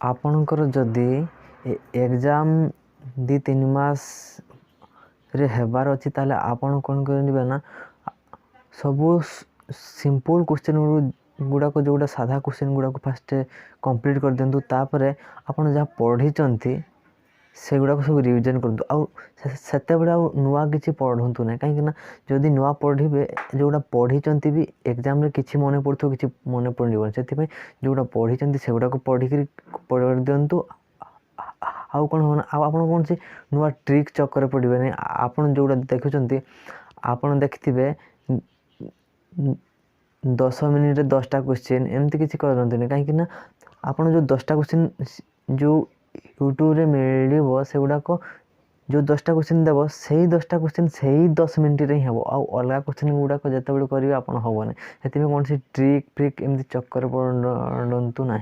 आपणकर जदि एग्जाम 2-3 मास रे हेबार अच्छी ताले आपण कौन करेंगे ना सबू सिंपल क्वेश्चन गुड़ाक जोटा साधा क्वेश्चन गुड़ाक फास्ट कंप्लीट कर दिंतु तापर आपण जहाँ पढ़ी से गुड़ाक सब रिविजन करतु आते बड़े नुआ किसी पढ़ु ना कहीं जदि नुआ पढ़े जोटा पढ़ी भी एग्जाम रे किसी मन पड़ो कि मन पड़े से जोटा पढ़ी से गुड़ाक पढ़ी पढ़ दिंतु आउ कौन हो आप कौन सी नुआ ट्रिक चक्कर पड़े नहीं आप जोटा देखुं आपड़ देखिथे 10 मिनिट 10टा क्वेश्चन एमती किसी करते कहीं आप जो 10टा क्वेश्चन जो यूट्यूब रे मिल से गुड़ाक जो 10टा क्वेश्चन देव से 10टा क्वेश्चन से 10 मिनिट रे हम अलग क्वेश्चन गुड़ाक जिते बड़े करेंगे आप हेनी से कौन सी ट्रिक फ्रिक एमती चक्कर पड़ू ना।